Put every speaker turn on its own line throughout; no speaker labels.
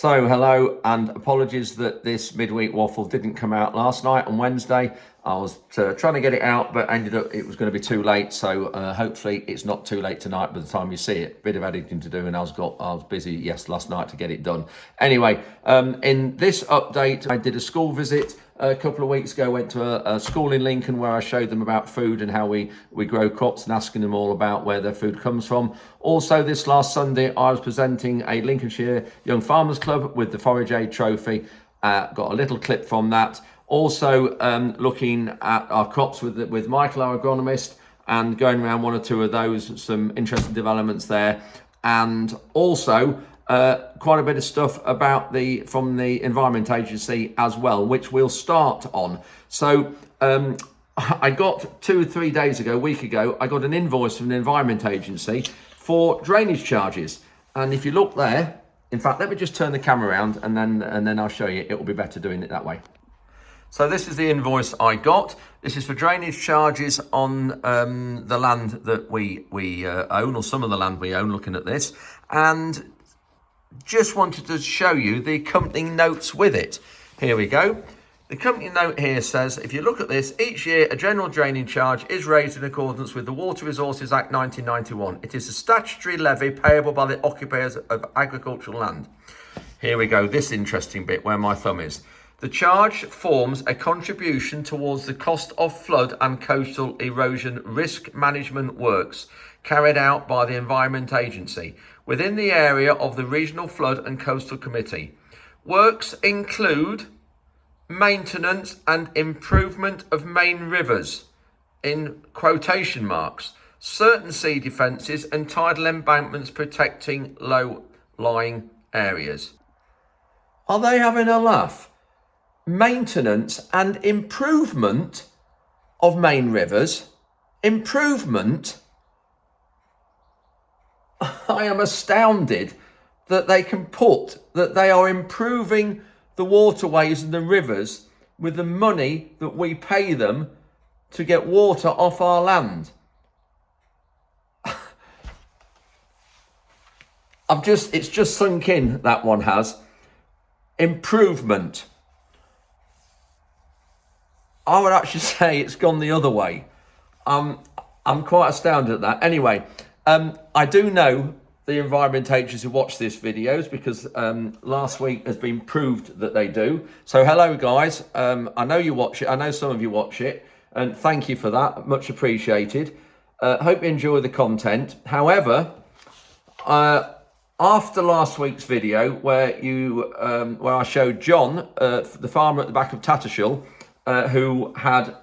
So hello, and apologies that this midweek waffle didn't come out last night on Wednesday. I was trying to get it out, but ended up it was going to be too late. So hopefully it's not too late tonight by the time you see it. Bit of editing to do, and I was busy last night to get it done. Anyway, in this update, I did a school visit a couple of weeks ago. Went to a school in Lincoln where I showed them about food and how we grow crops and asking them all about where their food comes from. Also, this last Sunday, I was presenting a Lincolnshire Young Farmers Club with the Forage Aid Trophy. Got a little clip from that. Also, looking at our crops with Michael, our agronomist, and going around one or two of those, some interesting developments there. And also, quite a bit of stuff about from the Environment Agency as well, which we'll start on. So I got 2 or 3 days ago, a week ago, I got an invoice from the Environment Agency for drainage charges. And if you look there, in fact, let me just turn the camera around and then I'll show you. It will be better doing it that way. So this is the invoice I got. This is for drainage charges on the land that we own, or some of the land we own, looking at this. And just wanted to show you the accompanying notes with it. Here we go. The company note here says, if you look at this, each year a general draining charge is raised in accordance with the Water Resources Act 1991. It is a statutory levy payable by the occupiers of agricultural land. Here we go, this interesting bit where my thumb is. The charge forms a contribution towards the cost of flood and coastal erosion risk management works carried out by the Environment Agency within the area of the Regional Flood and Coastal Committee. Works include maintenance and improvement of main rivers, in quotation marks, certain sea defences and tidal embankments protecting low-lying areas. Are they having a laugh? Maintenance and improvement of main rivers. Improvement? I am astounded that they can put that they are improving the waterways and the rivers with the money that we pay them to get water off our land. It's just sunk in, that one has. Improvement. I would actually say it's gone the other way. I'm quite astounded at that. Anyway, I do know the Environment Agency watch these videos because last week has been proved that they do. So hello guys, I know you watch it. I know some of you watch it, and thank you for that. Much appreciated. Hope you enjoy the content. However, after last week's video where I showed John, the farmer at the back of Tattershall, who had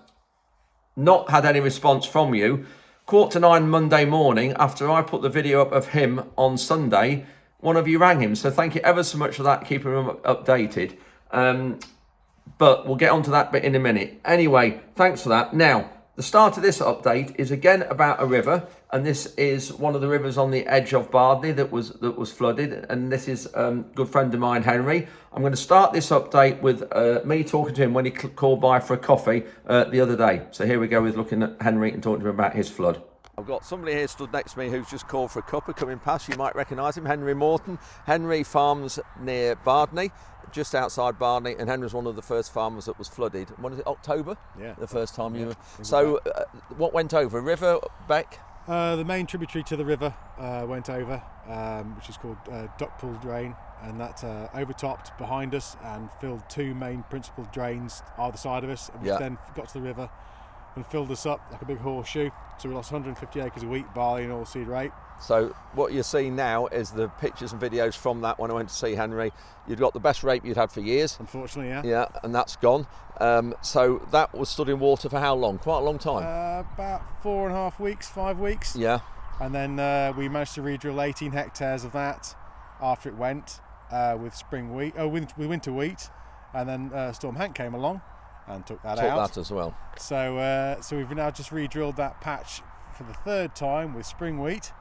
not had any response from you, 8:45 Monday morning, after I put the video up of him on Sunday, one of you rang him. So thank you ever so much for that, keeping him updated. But we'll get onto that bit in a minute. Anyway, thanks for that. Now, the start of this update is again about a river, and this is one of the rivers on the edge of Barley that was flooded, and this is a good friend of mine, Henry. I'm going to start this update with me talking to him when he called by for a coffee the other day. So here we go with looking at Henry and talking to him about his flood. I've got somebody here stood next to me who's just called for a cuppa coming past. You might recognise him, Henry Morton. Henry farms near Barley, just outside Barley, and Henry's one of the first farmers that was flooded. When was it, October?
Yeah.
The first time you were... So what went over? River, beck?
The main tributary to the river went over, which is called Duckpool Drain, and that overtopped behind us and filled 2 main principal drains either side of us, which then got to the river and filled us up like a big horseshoe. So we lost 150 acres of wheat, barley and oilseed rape. So what you're seeing now is the pictures and videos from that when I went to see Henry. You'd got the best rape you'd had for years. Unfortunately, yeah.
Yeah, and that's gone. So that was stood in water for how long? Quite a long time.
About 4.5 weeks, 5 weeks.
Yeah.
And then we managed to re-drill 18 hectares of that after it went with spring wheat, with winter wheat. And then Storm Hank came along and took that out.
Took that as well.
So we've now just re-drilled that patch for the 3rd time with spring wheat.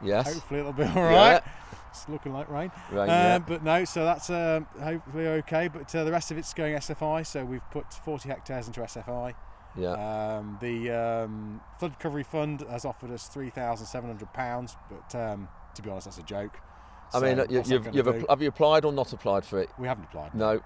Yes.
Hopefully it'll be all right. Yeah. It's looking like rain. But no, so that's hopefully okay. But the rest of it's going SFI. So we've put 40 hectares into SFI.
Yeah.
The Flood Recovery Fund has offered us £3,700, but to be honest, that's a joke.
I mean, have you applied or not applied for it?
We haven't applied.
No,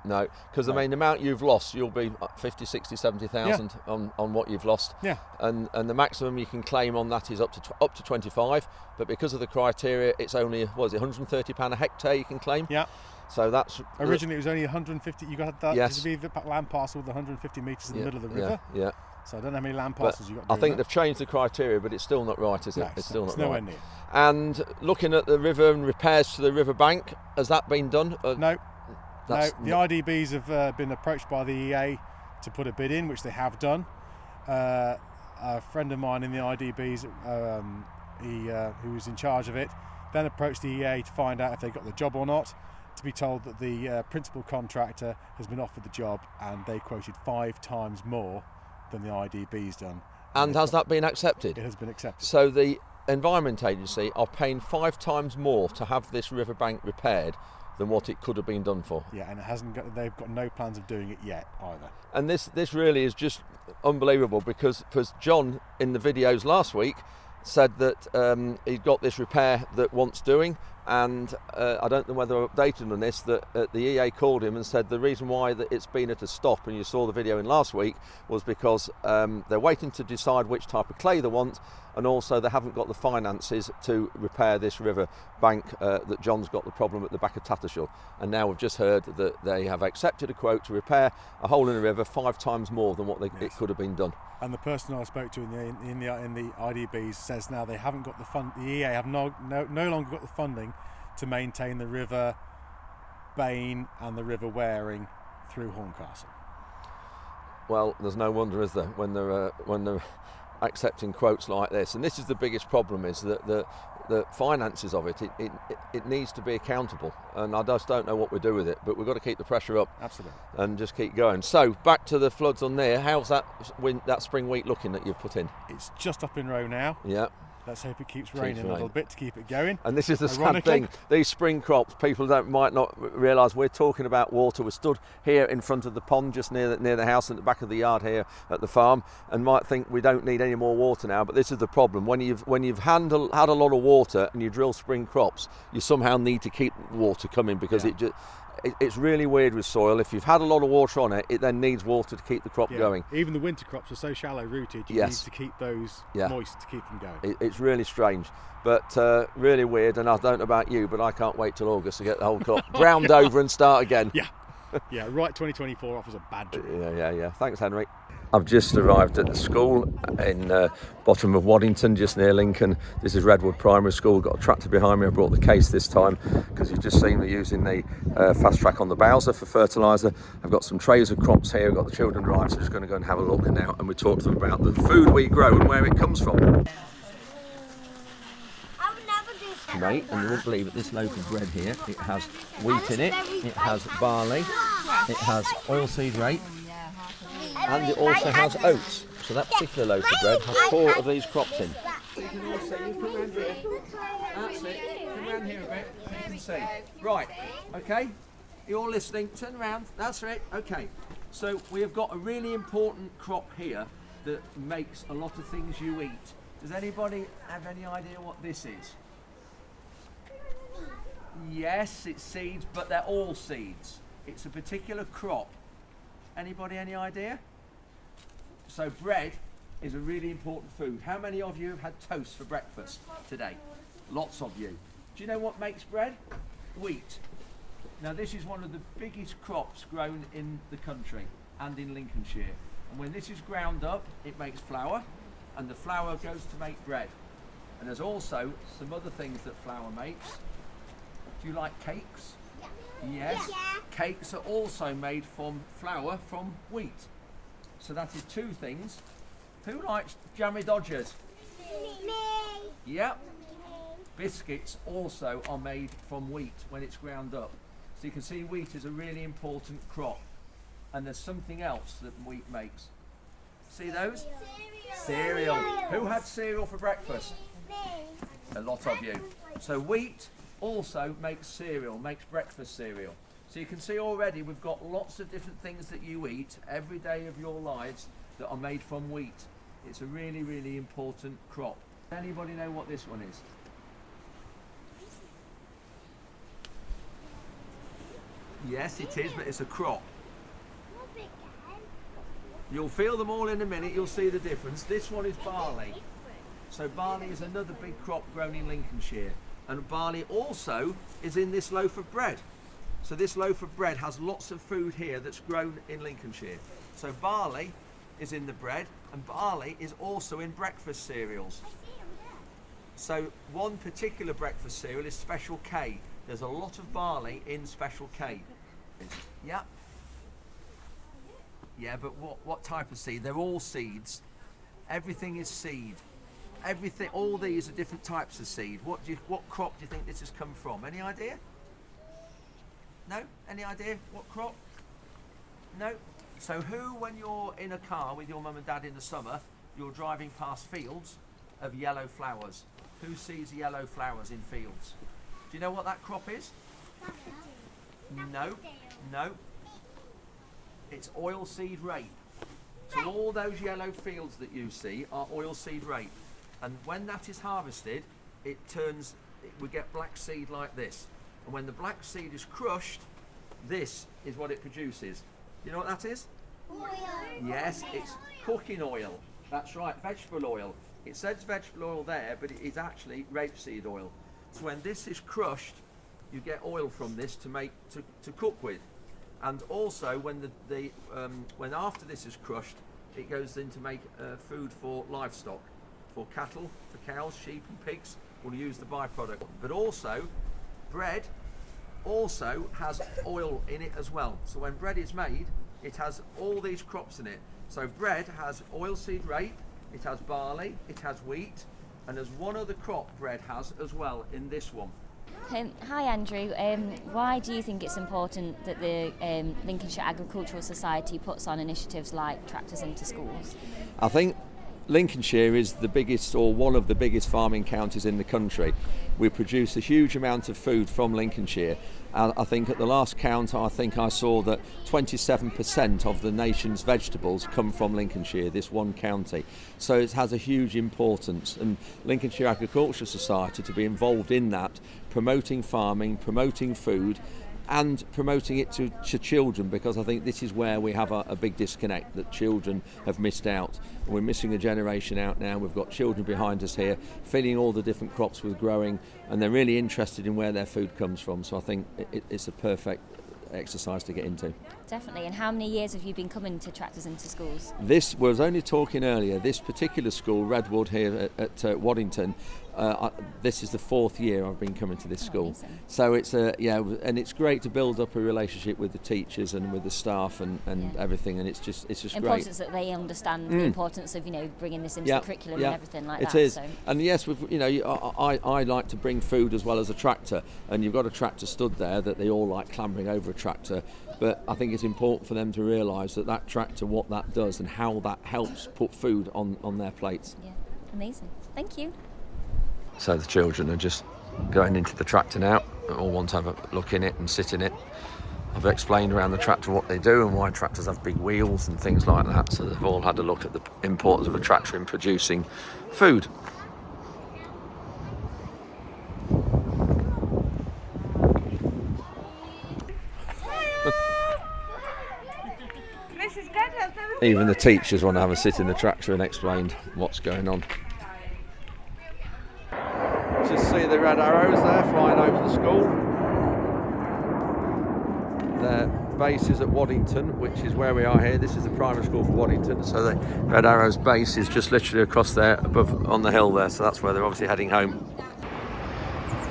because I mean, the amount you've lost, you'll be 50, 60, 70,000 on what you've lost.
Yeah.
And the maximum you can claim on that is up to 25. But because of the criteria, it's only £130 a hectare you can claim.
Yeah.
So that's
originally it was only 150. You got that
yes.
to be the land parcel with 150 metres in the middle of the river.
Yeah.
So I don't know how many land parcels you got.
I think they've changed the criteria, but it's still not right, is it?
No,
it's still not
nowhere
right.
near.
And looking at the river and repairs to the river bank, has that been done?
No. The IDBs have been approached by the EA to put a bid in, which they have done. A friend of mine in the IDBs, who was in charge of it, then approached the EA to find out if they got the job or not. To be told that the principal contractor has been offered the job, and they quoted 5 times more than the IDB's done.
And has that been accepted?
It has been accepted.
So the Environment Agency are paying 5 times more to have this riverbank repaired than what it could have been done for.
Yeah, and they've got no plans of doing it yet either.
And this really is just unbelievable because John in the videos last week said that he'd got this repair that wants doing, and I don't know whether I updated on this, that the EA called him and said the reason why that it's been at a stop, and you saw the video in last week, was because they're waiting to decide which type of clay they want, and also they haven't got the finances to repair this river bank that John's got the problem at the back of Tattershall. And now we've just heard that they have accepted a quote to repair a hole in the river 5 times more than what it could have been done. And
the person I spoke to in the IDBs says now they haven't got the fund. The EA have no longer got the funding to maintain the River Bain and the River Waring through Horncastle.
Well, there's no wonder, is there, when they're accepting quotes like this. And this is the biggest problem, is that the finances of it needs to be accountable, and I just don't know what we do with it, but we've got to keep the pressure up.
Absolutely.
And just keep going. So back to the floods on there. How's that spring wheat looking that you've put in?
It's just up in row now.
Yeah.
Let's hope it keeps raining a little bit to keep it going.
And this is the sad thing. These spring crops, people might not realise we're talking about water. We're stood here in front of the pond, just near the house, at the back of the yard here at the farm, and might think we don't need any more water now. But this is the problem. When you've had a lot of water and you drill spring crops, you somehow need to keep water coming, because it's really weird with soil. If you've had a lot of water on it, it then needs water to keep the crop going.
Even the winter crops are so shallow rooted, you need to keep those moist to keep them going.
It's really strange, but really weird. And I don't know about you, but I can't wait till August to get the whole crop ground over and start again.
Right, 2024 offers a bad job.
Yeah. Thanks, Henry. I've just arrived at the school in bottom of Waddington, just near Lincoln. This is Redwood Primary School. Got a tractor behind me. I brought the case this time because you've just seen me using the fast track on the Bowser for fertiliser. I've got some trays of crops here. I've got the children arrived, so I'm just going to go and have a look now, and we talk to them about the food we grow and where it comes from. Mate, and you won't believe it, this loaf of bread here, it has wheat in it, it has barley, it has oilseed rape, and it also has oats. So that particular loaf of bread has 4 of these crops in. So you can also, you come round here, that's it, come round here a bit, so you can see. Right, okay, you're listening, turn around, that's it, okay. So we have got a really important crop here that makes a lot of things you eat. Does anybody have any idea what this is? Yes, it's seeds, but they're all seeds. It's a particular crop. Anybody any idea? So bread is a really important food. How many of you have had toast for breakfast today? Lots of you. Do you know what makes bread? Wheat. Now this is one of the biggest crops grown in the country and in Lincolnshire. And when this is ground up, it makes flour, and the flour goes to make bread. And there's also some other things that flour makes. Do you like cakes? Yes. Cakes are also made from flour from wheat. So that is 2 things. Who likes jammy dodgers? Me. Yep. Biscuits also are made from wheat when it's ground up. So you can see wheat is a really important crop. And there's something else that wheat makes. See those? Cereal. Who had cereal for breakfast? Me. A lot of you. So wheat also makes cereal, makes breakfast cereal. So you can see already we've got lots of different things that you eat every day of your lives that are made from wheat. It's a really, really important crop. Anybody know what this one is? Yes, it is, but it's a crop. You'll feel them all in a minute, you'll see the difference. This one is barley. So barley is another big crop grown in Lincolnshire. And barley also is in this loaf of bread. So this loaf of bread has lots of food here that's grown in Lincolnshire. So barley is in the bread, and barley is also in breakfast cereals. So one particular breakfast cereal is Special K. There's a lot of barley in Special K. Yeah. Yeah, but what type of seed? They're all seeds. Everything is seed. Everything, all these are different types of seed. What crop do you think this has come from? Any idea? No? Any idea what crop? No? So who, when you're in a car with your mum and dad in the summer, you're driving past fields of yellow flowers? Who sees yellow flowers in fields? Do you know what that crop is? No. No. It's oilseed rape. So all those yellow fields that you see are oilseed rape. And when that is harvested, we get black seed like this. And when the black seed is crushed, this is what it produces. You know what that is?
Oil.
Yes, it's cooking oil. That's right, vegetable oil. It says vegetable oil there, but it is actually rapeseed oil. So when this is crushed, you get oil from this to cook with. And also when after this is crushed, it goes in to make food for livestock, for cattle, for cows, sheep and pigs will use the byproduct. But also, bread also has oil in it as well. So when bread is made, it has all these crops in it. So bread has oilseed rape, it has barley, it has wheat, and there's one other crop bread has as well in this one.
Hi Andrew, why do you think it's important that the Lincolnshire Agricultural Society puts on initiatives like Tractors into Schools?
I think Lincolnshire is the biggest, or one of the biggest farming counties in the country. We produce a huge amount of food from Lincolnshire. I think at the last count, I saw that 27% of the nation's vegetables come from Lincolnshire, this one county. So it has a huge importance, and Lincolnshire Agricultural Society to be involved in that, promoting farming, promoting food, and promoting it to children, because I think this is where we have a big disconnect, that children have missed out. We're missing a generation out now. We've got children behind us here feeding all the different crops we're growing, and they're really interested in where their food comes from. So I think it's a perfect exercise to get into.
Definitely. And how many years have you been coming to Tractors into Schools?
This was only talking earlier. This particular school, Redwood here at Waddington, this is the 4th year I've been coming to this school.
Amazing.
So it's and it's great to build up a relationship with the teachers and with the staff and everything. And it's just great.
Importance that they understand the importance of bringing this into the curriculum and everything like that.
It is.
So.
And yes, I like to bring food as well as a tractor, and you've got a tractor stood there that they all like clambering over a tractor. But I think it's important for them to realise that tractor, what that does and how that helps put food on their plates.
Yeah, amazing. Thank you.
So the children are just going into the tractor now. They all want to have a look in it and sit in it. I've explained around the tractor what they do and why tractors have big wheels and things like that. So they've all had a look at the importance of a tractor in producing food. Even the teachers want to have a sit in the tractor and explain what's going on. Just see the red arrows there flying over the school. Their base is at Waddington, which is where we are here. This is the primary school for Waddington. So the red arrow's base is just literally across there above on the hill there. So that's where they're obviously heading home.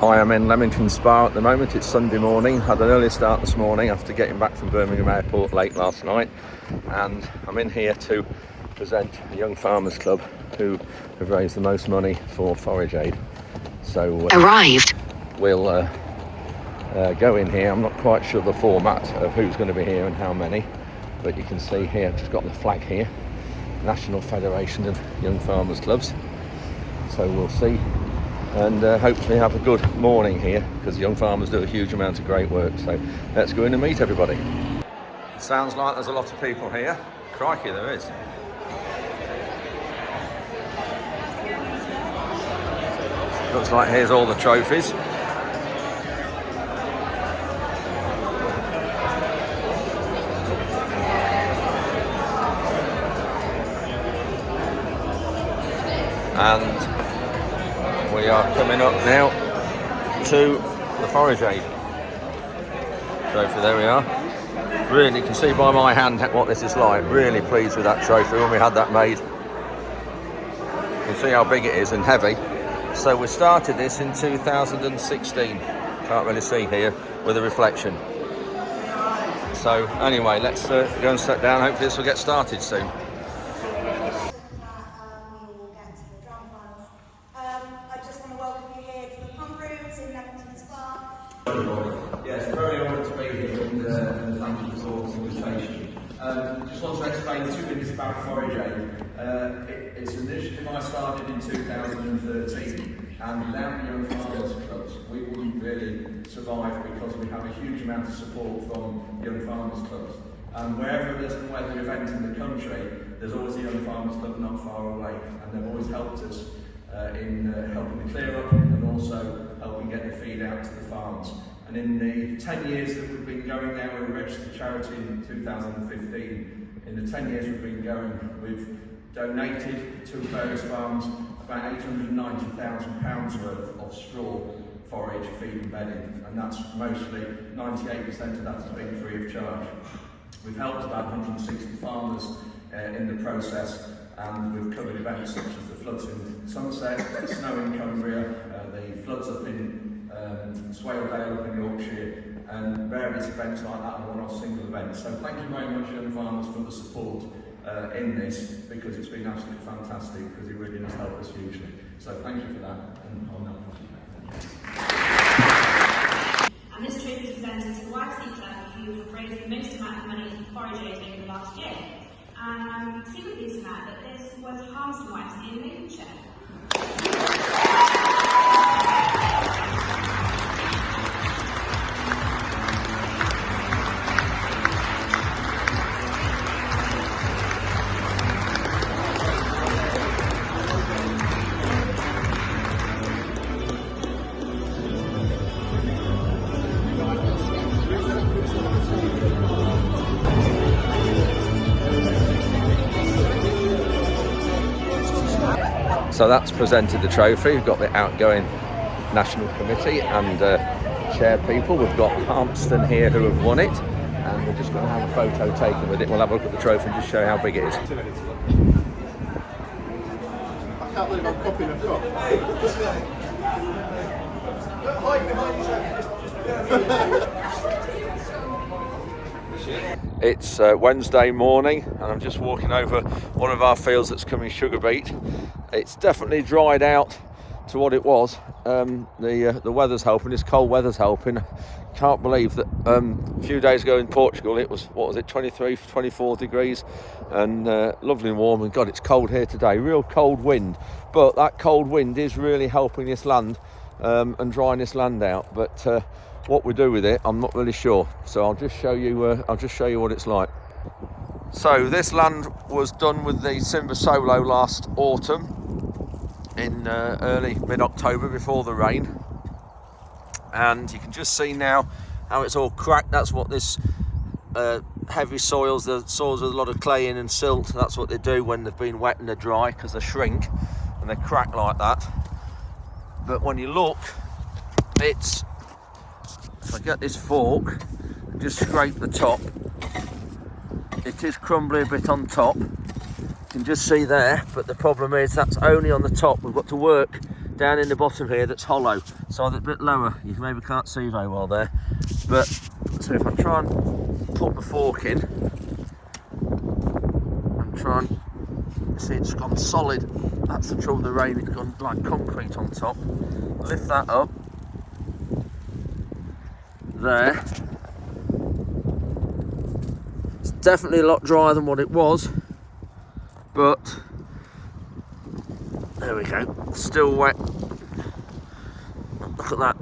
I am in Leamington Spa at the moment. It's Sunday morning. Had an early start this morning after getting back from Birmingham Airport late last night. And I'm in here to present the Young Farmers Club, who have raised the most money for forage aid. So
arrived.
We'll go in here. I'm not quite sure the format of who's going to be here and how many, but you can see here, I've just got the flag here, National Federation of Young Farmers Clubs. So we'll see, and hopefully have a good morning here, because young farmers do a huge amount of great work. So let's go in and meet everybody. Sounds like there's a lot of people here. Crikey, there is. Looks like here's all the trophies. and we are coming up now to the Forage Aid trophy. There we are. Really, you can see by my hand what this is like. Really pleased with that trophy when we had that made. You can see how big it is and heavy. So we started this in 2016. Can't really see here with a reflection. So anyway, let's go and sit down. Hopefully this will get started soon.
I just want to welcome you here to the pump rooms in Leamington Spa.
Yes, very honoured to be here and thank you for the invitation. Just want to explain 2 minutes about Forage Aid. It's an initiative I started in 2013, and without the Young Farmers Clubs we wouldn't really survive, because we have a huge amount of support from Young Farmers Clubs. And wherever there's a weather event in the country, there's always a Young Farmers Club not far away, and they've always helped us in helping the clear up and also helping get the feed out to the farms. And in the 10 years that we've been going now, we were a registered charity in 2015. In the 10 years we've been going, we've donated to various farms about £890,000 worth of straw, forage, feed and bedding, and that's mostly 98% of that has been free of charge. We've helped about 160 farmers in the process, and we've covered events such as the floods in Somerset, the snow in Cumbria, the floods up in Swaledale up in Yorkshire, and various events like that, and one-off single events. So thank you very much, Young Farmers, for the support in this, because it's been absolutely fantastic, because it really does help us hugely. So thank you for that, and I'll now pass you back.
And this trophy is presented to the WSE Club, who have raised the most amount of money for Forage Aid over the last year. And I'm particularly pleased to that this was Harmston Young in Lincolnshire.
So that's presented the trophy. We've got the outgoing National Committee and chair people. We've got Harmston here who have won it, and we're just going to have a photo taken with it. We'll have a look at the trophy and just show you how big it is.
I can't believe I'm copying a cup.
It's Wednesday morning, and I'm just walking over one of our fields that's coming sugar beet. It's definitely dried out to what it was. The weather's helping, this cold weather's helping. Can't believe that a few days ago in Portugal it was, 23, 24 degrees and lovely and warm, and God, it's cold here today. Real cold wind, but that cold wind is really helping this land and drying this land out. But what we do with it, I'm not really sure. So I'll just show you what it's like. So this land was done with the Simba Solo last autumn, in early mid-October before the rain, and you can just see now how it's all cracked. That's what this heavy soils, the soils with a lot of clay in and silt, that's what they do when they've been wet and they're dry, because they shrink and they crack like that. But when you look, it's, if I get this fork and just scrape the top, it is crumbly a bit on top. You can just see there, but the problem is that's only on the top. We've got to work down in the bottom here that's hollow, so a bit lower. You maybe can't see very well there, but so if I try and put the fork in and try and see, it's gone solid. That's the trouble with the rain, it's gone like concrete on top. Lift that up there. It's definitely a lot drier than what it was, but there we go, still wet. Look at that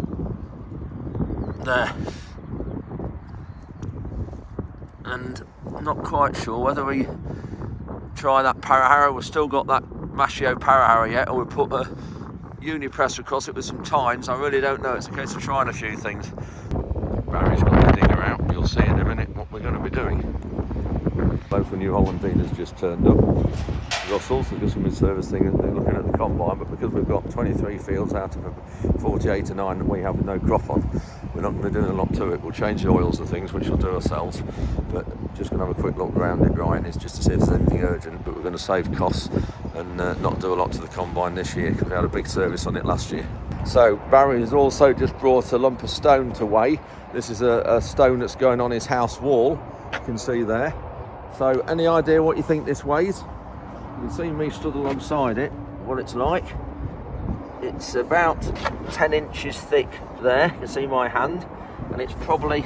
there. And not quite sure whether we try that para harrow. We've still got that Mashio para harrow yet, or we put a unipress across it with some tines. I really don't know. It's a case of trying a few things. Barry's got the digger out. You'll see in a minute what we're going to be doing. Local New Holland dealers just turned up. Russell's, they've just come in servicing and they're looking at the combine, but because we've got 23 fields out of 48 to 9 that we have with no crop on, we're not going to be doing a lot to it. We'll change the oils and things, which we'll do ourselves, but just going to have a quick look around it, Ryan, is just to see if there's anything urgent, but we're going to save costs and not do a lot to the combine this year because we had a big service on it last year. So Barry has also just brought a lump of stone to weigh. This is a stone that's going on his house wall, you can see there. So any idea what you think this weighs? You can see me stood alongside it, what it's like. It's about 10 inches thick there, you can see my hand, and it's probably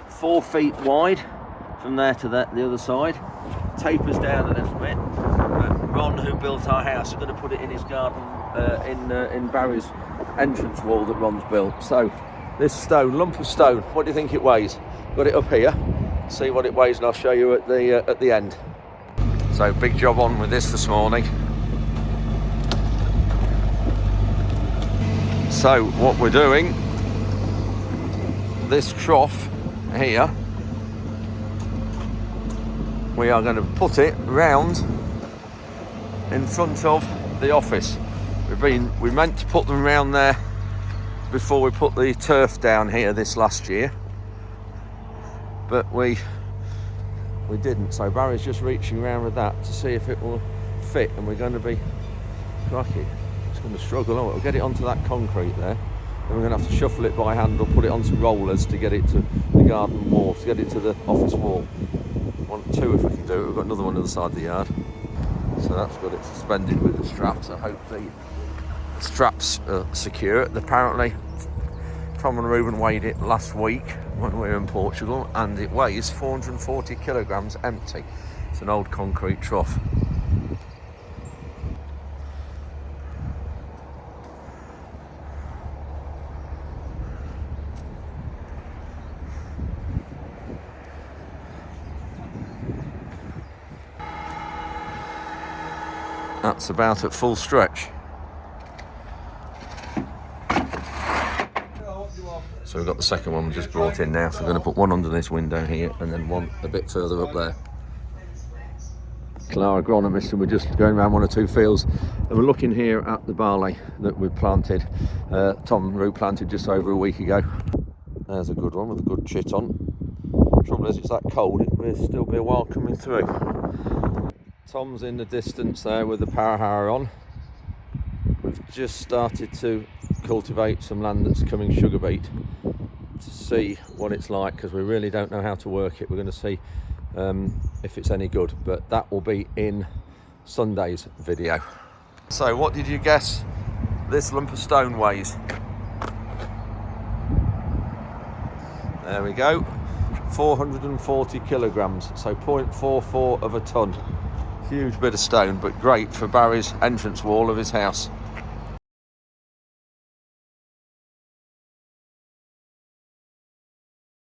4 feet wide from there to the other side. Tapers down a little bit. Ron, who built our house, is going to put it in his garden in Barry's entrance wall that Ron's built. So this stone, lump of stone, what do you think it weighs? Got it up here, see what it weighs, and I'll show you at the end. So big job on with this morning. So what we're doing, this trough here, we are going to put it round in front of the office. We meant to put them round there before we put the turf down here this last year, but we didn't. So Barry's just reaching around with that to see if it will fit, and we're going to be crikey. It's going to struggle. Oh, we'll get it onto that concrete there. Then we're going to have to shuffle it by hand or put it on some rollers to get it to the garden wall, to get it to the office wall. 1, 2 if we can do it. We've got another one on the other side of the yard. So that's got it suspended with the straps. I hope the straps are secure. Apparently, Tom and Reuben weighed it last week when we were in Portugal, and it weighs 440 kilograms empty. It's an old concrete trough. That's about at full stretch. So we've got the second one we just brought in now, so we're going to put one under this window here and then one a bit further up there. Our agronomist, and we're just going around 1 or 2 fields, and we're looking here at the barley that we've planted. Tom and Rue planted just over a week ago. There's a good one with a good chit on. Trouble is, it's that cold, it may still be a while coming through. Tom's in the distance there with the power harrower on. We've just started to cultivate some land that's coming sugar beet to see what it's like, because we really don't know how to work it. We're going to see if it's any good, but that will be in Sunday's video. So what did you guess this lump of stone weighs? There we go, 440 kilograms, so 0.44 of a ton. Huge bit of stone, but great for Barry's entrance wall of his house.